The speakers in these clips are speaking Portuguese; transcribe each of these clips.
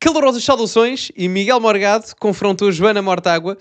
Calorosas saudações e Miguel Morgado confrontou Joana Mortágua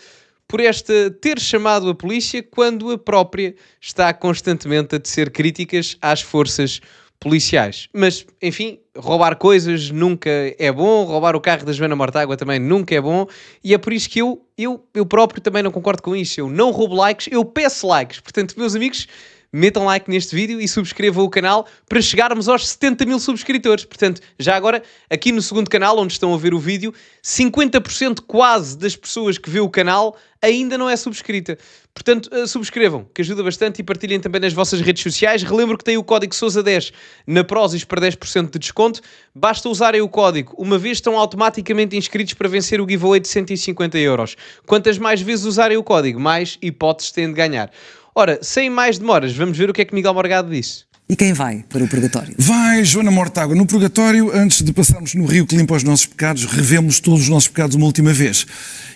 por esta ter chamado a polícia quando a própria está constantemente a tecer críticas às forças policiais. Mas, enfim, roubar coisas nunca é bom, roubar o carro da Joana Mortágua também nunca é bom, e é por isso que eu próprio também não concordo com isso. Eu não roubo likes, eu peço likes. Portanto, meus amigos, metam like neste vídeo e subscrevam o canal para chegarmos aos 70 mil subscritores. Portanto, já agora, aqui no segundo canal, onde estão a ver o vídeo, 50% quase das pessoas que vê o canal ainda não é subscrita. Portanto, subscrevam, que ajuda bastante, e partilhem também nas vossas redes sociais. Relembro que tem o código SOUSA10 na Prozis para 10% de desconto. Basta usarem o código. Uma vez estão automaticamente inscritos para vencer o giveaway de 150 euros. Quantas mais vezes usarem o código, mais hipóteses têm de ganhar. Ora, sem mais demoras, vamos ver o que é que Miguel Morgado disse. E quem vai para o purgatório? Vai Joana Mortágua. No purgatório, antes de passarmos no rio que limpa os nossos pecados, revemos todos os nossos pecados uma última vez.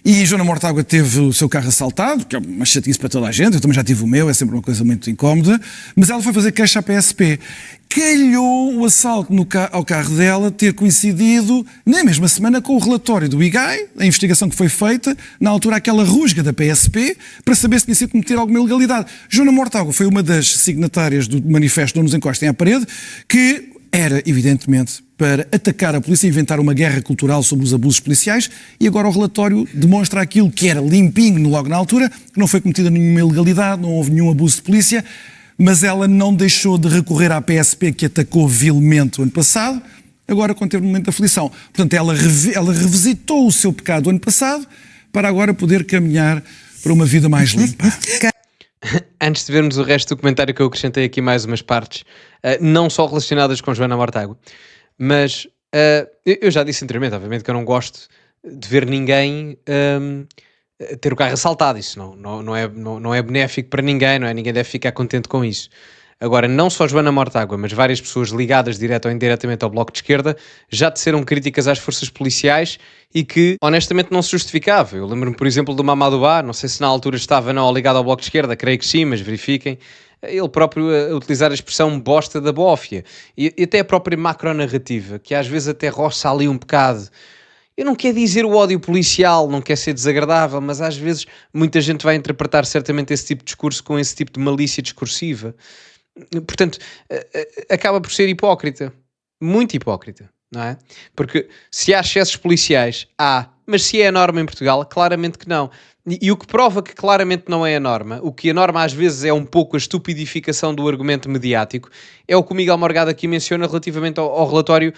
E Joana Mortágua teve o seu carro assaltado, que é uma chatice para toda a gente, eu também já tive o meu, é sempre uma coisa muito incómoda, mas ela foi fazer queixa à PSP. Calhou o assalto ao carro dela ter coincidido na mesma semana com o relatório do IGAI, a investigação que foi feita, na altura aquela rusga da PSP, para saber se tinha sido cometer alguma ilegalidade. Joana Mortágua foi uma das signatárias do manifesto Não Nos Encostem à Parede, que era, evidentemente, para atacar a polícia e inventar uma guerra cultural sobre os abusos policiais, e agora o relatório demonstra aquilo que era limpinho logo na altura, que não foi cometida nenhuma ilegalidade, não houve nenhum abuso de polícia, mas ela não deixou de recorrer à PSP, que atacou vilmente o ano passado, agora quando teve um momento de aflição. Portanto, ela revisitou o seu pecado do ano passado para agora poder caminhar para uma vida mais limpa. Antes de vermos o resto do comentário, que eu acrescentei aqui mais umas partes, não só relacionadas com Joana Mortágua, mas eu já disse anteriormente, obviamente, que eu não gosto de ver ninguém ter o carro assaltado. Isso não é benéfico para ninguém, não é? Ninguém deve ficar contente com isso. Agora, não só Joana Mortágua, mas várias pessoas ligadas direto ou indiretamente ao Bloco de Esquerda já teceram críticas às forças policiais e que, honestamente, não se justificava. Eu lembro-me, por exemplo, do Mamadou Ba, não sei se na altura estava não ligado ao Bloco de Esquerda, creio que sim, mas verifiquem, ele próprio a utilizar a expressão bosta da bófia, e até a própria macronarrativa, que às vezes até roça ali um bocado. Eu não quero dizer o ódio policial, não quer ser desagradável, mas às vezes muita gente vai interpretar certamente esse tipo de discurso com esse tipo de malícia discursiva. Portanto, acaba por ser hipócrita, muito hipócrita, não é? Porque se há excessos policiais, há, mas se é a norma em Portugal, claramente que não. E o que prova que claramente não é a norma, o que a norma às vezes é um pouco a estupidificação do argumento mediático, é o que o Miguel Morgado aqui menciona relativamente ao relatório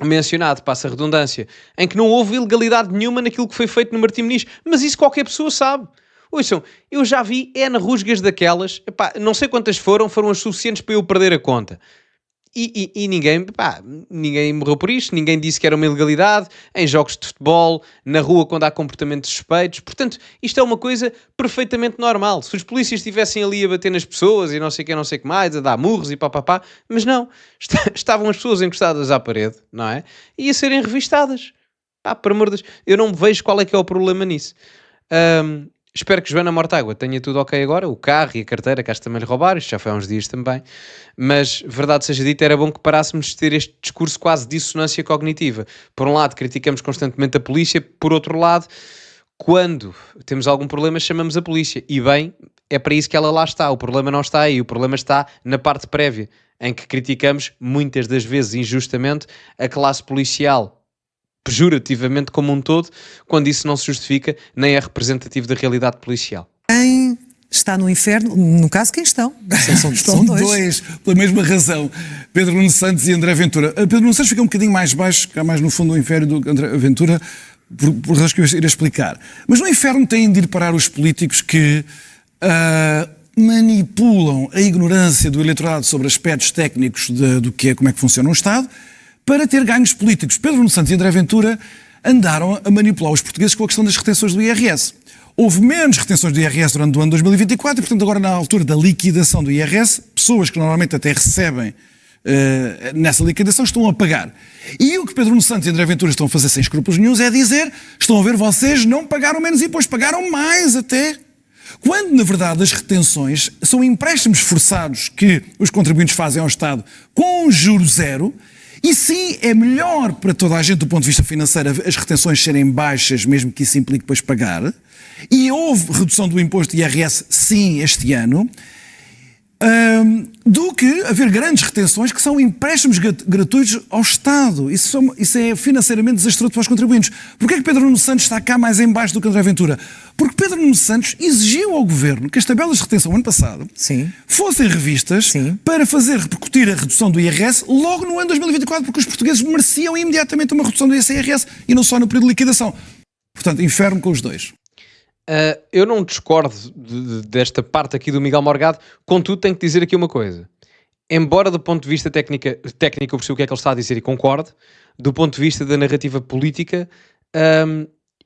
mencionado, passa a redundância, em que não houve ilegalidade nenhuma naquilo que foi feito no Martim Moniz, mas isso qualquer pessoa sabe. Ouçam, eu já vi N rusgas daquelas, epá, não sei quantas foram as suficientes para eu perder a conta. E ninguém morreu por isto, ninguém disse que era uma ilegalidade, em jogos de futebol, na rua quando há comportamentos suspeitos. Portanto, isto é uma coisa perfeitamente normal. Se os polícias estivessem ali a bater nas pessoas e não sei o que mais, a dar murros e papapá, mas não, estavam as pessoas encostadas à parede, não é? E a serem revistadas. Por amor de Deus, eu não vejo qual é que é o problema nisso. Espero que Joana Mortágua tenha tudo ok agora, o carro e a carteira, que acho que também lhe roubaram, isto já foi há uns dias também, mas verdade seja dita, era bom que parássemos de ter este discurso quase de dissonância cognitiva. Por um lado, criticamos constantemente a polícia, por outro lado, quando temos algum problema, chamamos a polícia. E bem, é para isso que ela lá está, o problema não está aí, o problema está na parte prévia, em que criticamos, muitas das vezes injustamente, a classe policial, pejorativamente como um todo, quando isso não se justifica nem é representativo da realidade policial. Quem está no inferno, no caso, quem estão? Estão dois, pela mesma razão. Pedro Nuno Santos e André Ventura. Pedro Nuno Santos fica um bocadinho mais baixo, cá mais no fundo do inferno do André Ventura, por razões que eu irei explicar. Mas no inferno têm de ir parar os políticos que manipulam a ignorância do eleitorado sobre aspectos técnicos do que é, como é que funciona o Estado, para ter ganhos políticos. Pedro Nuno Santos e André Ventura andaram a manipular os portugueses com a questão das retenções do IRS. Houve menos retenções do IRS durante o ano 2024 e, portanto, agora na altura da liquidação do IRS, pessoas que normalmente até recebem nessa liquidação estão a pagar. E o que Pedro Nuno Santos e André Ventura estão a fazer sem escrúpulos nenhuns é dizer, estão a ver, vocês não pagaram menos impostos, pagaram mais até. Quando, na verdade, as retenções são empréstimos forçados que os contribuintes fazem ao Estado com juro zero E sim, é melhor para toda a gente do ponto de vista financeiro as retenções serem baixas, mesmo que isso implique depois pagar. E houve redução do imposto de IRS, sim, este ano, do que haver grandes retenções que são empréstimos gratuitos ao Estado. Isso é financeiramente desastroso para os contribuintes. Porquê é que Pedro Nuno Santos está cá mais em baixo do que André Ventura? Porque Pedro Nuno Santos exigiu ao Governo que as tabelas de retenção ano passado fossem revistas para fazer repercutir a redução do IRS logo no ano 2024, porque os portugueses mereciam imediatamente uma redução do IRS e não só no período de liquidação. Portanto, inferno com os dois. Eu não discordo desta parte aqui do Miguel Morgado, contudo tenho que dizer aqui uma coisa. Embora do ponto de vista técnico eu percebo o que é que ele está a dizer e concordo, do ponto de vista da narrativa política,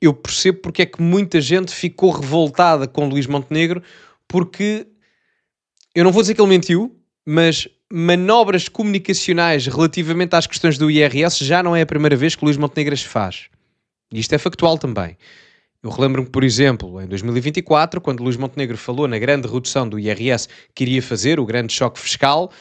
eu percebo porque é que muita gente ficou revoltada com Luís Montenegro, porque, eu não vou dizer que ele mentiu, mas manobras comunicacionais relativamente às questões do IRS já não é a primeira vez que Luís Montenegro as faz. E isto é factual também. Eu relembro-me, por exemplo, em 2024, quando Luís Montenegro falou na grande redução do IRS que iria fazer, o grande choque fiscal,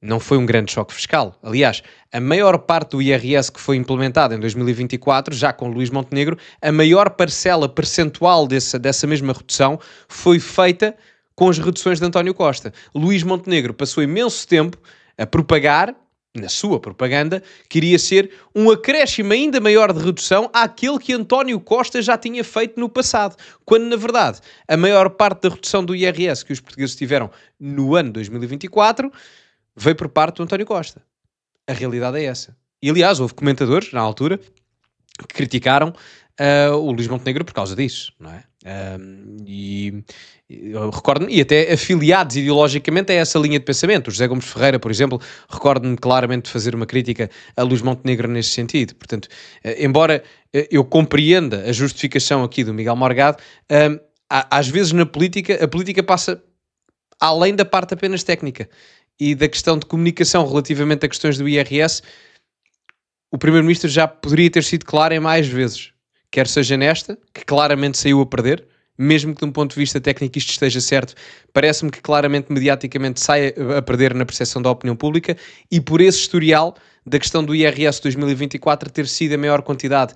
não foi um grande choque fiscal. Aliás, a maior parte do IRS que foi implementada em 2024, já com Luís Montenegro, a maior parcela percentual dessa mesma redução foi feita com as reduções de António Costa. Luís Montenegro passou imenso tempo a propagar, na sua propaganda, queria ser um acréscimo ainda maior de redução àquele que António Costa já tinha feito no passado, quando, na verdade, a maior parte da redução do IRS que os portugueses tiveram no ano 2024 veio por parte do António Costa. A realidade é essa. E, aliás, houve comentadores, na altura, que criticaram o Luís Montenegro por causa disso, não é? Eu recordo-me, e até afiliados ideologicamente a essa linha de pensamento. O José Gomes Ferreira, por exemplo, recordo-me claramente de fazer uma crítica a Luís Montenegro nesse sentido. Portanto, embora eu compreenda a justificação aqui do Miguel Morgado, às vezes na política, a política passa além da parte apenas técnica e da questão de comunicação relativamente a questões do IRS. O Primeiro-Ministro já poderia ter sido claro em mais vezes, quer seja nesta, que claramente saiu a perder, mesmo que de um ponto de vista técnico isto esteja certo, parece-me que claramente mediaticamente sai a perder na percepção da opinião pública, e por esse historial da questão do IRS 2024 ter sido a maior quantidade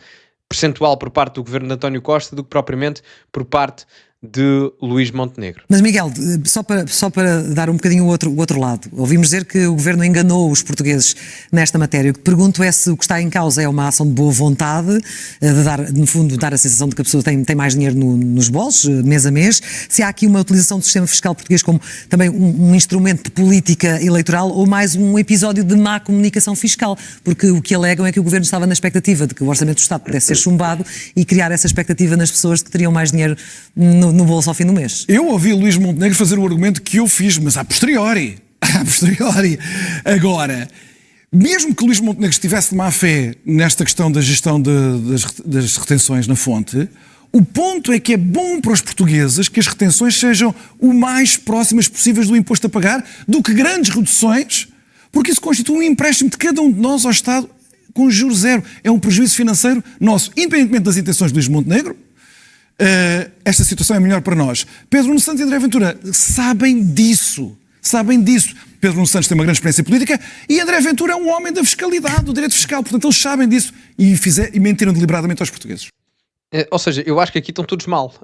percentual por parte do governo de António Costa do que propriamente por parte de Luís Montenegro. Mas Miguel, só para dar um bocadinho o outro lado, ouvimos dizer que o Governo enganou os portugueses nesta matéria. O que pergunto é se o que está em causa é uma ação de boa vontade, de dar, no fundo, dar a sensação de que a pessoa tem mais dinheiro nos bolsos, mês a mês, se há aqui uma utilização do sistema fiscal português como também um instrumento de política eleitoral ou mais um episódio de má comunicação fiscal, porque o que alegam é que o Governo estava na expectativa de que o Orçamento do Estado pudesse ser chumbado e criar essa expectativa nas pessoas de que teriam mais dinheiro no bolso ao fim do mês. Eu ouvi Luís Montenegro fazer o argumento que eu fiz, mas a posteriori. A posteriori. Agora, mesmo que Luís Montenegro estivesse de má fé nesta questão da gestão das retenções na fonte, o ponto é que é bom para os portugueses que as retenções sejam o mais próximas possíveis do imposto a pagar do que grandes reduções, porque isso constitui um empréstimo de cada um de nós ao Estado com juros zero. É um prejuízo financeiro nosso, independentemente das intenções de Luís Montenegro. Esta situação é melhor para nós. Pedro Nuno Santos e André Ventura sabem disso. Pedro Nuno Santos tem uma grande experiência política e André Ventura é um homem da fiscalidade, do direito fiscal. Portanto, eles sabem disso e mentiram deliberadamente aos portugueses. Ou seja, eu acho que aqui estão todos mal.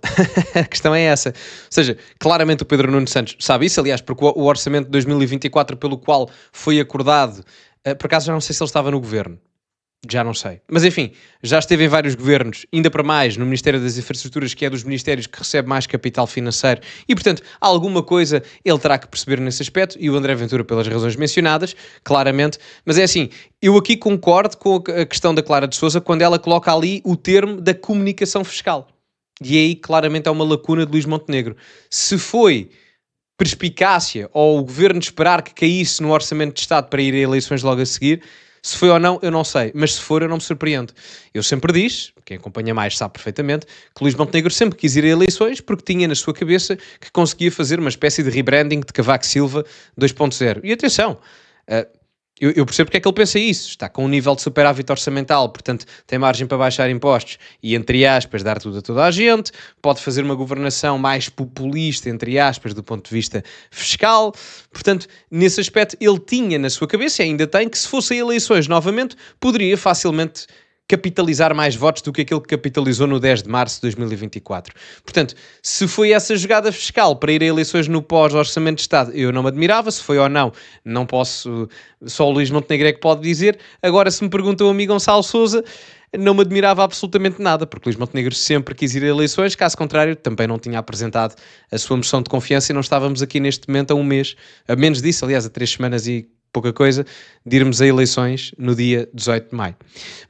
A questão é essa. Ou seja, claramente o Pedro Nuno Santos sabe isso, aliás, porque o orçamento de 2024 pelo qual foi acordado, por acaso já não sei se ele estava no governo. Já não sei. Mas enfim, já esteve em vários governos, ainda para mais no Ministério das Infraestruturas, que é dos ministérios que recebe mais capital financeiro, e portanto, alguma coisa ele terá que perceber nesse aspecto, e o André Ventura pelas razões mencionadas, claramente. Mas é assim, eu aqui concordo com a questão da Clara de Sousa quando ela coloca ali o termo da comunicação fiscal. E aí claramente é uma lacuna de Luís Montenegro. Se foi perspicácia ou o governo esperar que caísse no orçamento de Estado para ir a eleições logo a seguir, se foi ou não, eu não sei, mas se for eu não me surpreendo. Eu sempre disse, quem acompanha mais sabe perfeitamente, que Luís Montenegro sempre quis ir a eleições porque tinha na sua cabeça que conseguia fazer uma espécie de rebranding de Cavaco Silva 2.0. E atenção, eu percebo porque é que ele pensa isso. Está com um nível de superávit orçamental, portanto tem margem para baixar impostos e, entre aspas, dar tudo a toda a gente. Pode fazer uma governação mais populista, entre aspas, do ponto de vista fiscal. Portanto, nesse aspecto, ele tinha na sua cabeça, e ainda tem, que se fossem eleições novamente, poderia facilmente capitalizar mais votos do que aquele que capitalizou no 10 de março de 2024. Portanto, se foi essa jogada fiscal para ir a eleições no pós-orçamento de Estado, eu não me admirava. Se foi ou não, não posso, só o Luís Montenegro é que pode dizer. Agora, se me pergunta o amigo Gonçalo Sousa, não me admirava absolutamente nada, porque Luís Montenegro sempre quis ir a eleições, caso contrário, também não tinha apresentado a sua moção de confiança e não estávamos aqui neste momento a um mês, a menos disso, aliás, a 3 semanas e pouca coisa, de irmos a eleições no dia 18 de maio.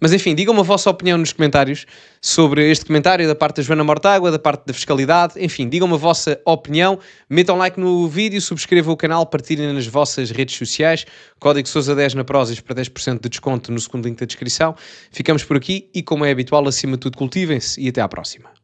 Mas enfim, digam-me a vossa opinião nos comentários sobre este comentário da parte da Joana Mortágua, da parte da fiscalidade, enfim, digam-me a vossa opinião, metam like no vídeo, subscrevam o canal, partilhem nas vossas redes sociais, código Sousa10 na Prozis para 10% de desconto no segundo link da descrição. Ficamos por aqui e, como é habitual, acima de tudo, cultivem-se e até à próxima.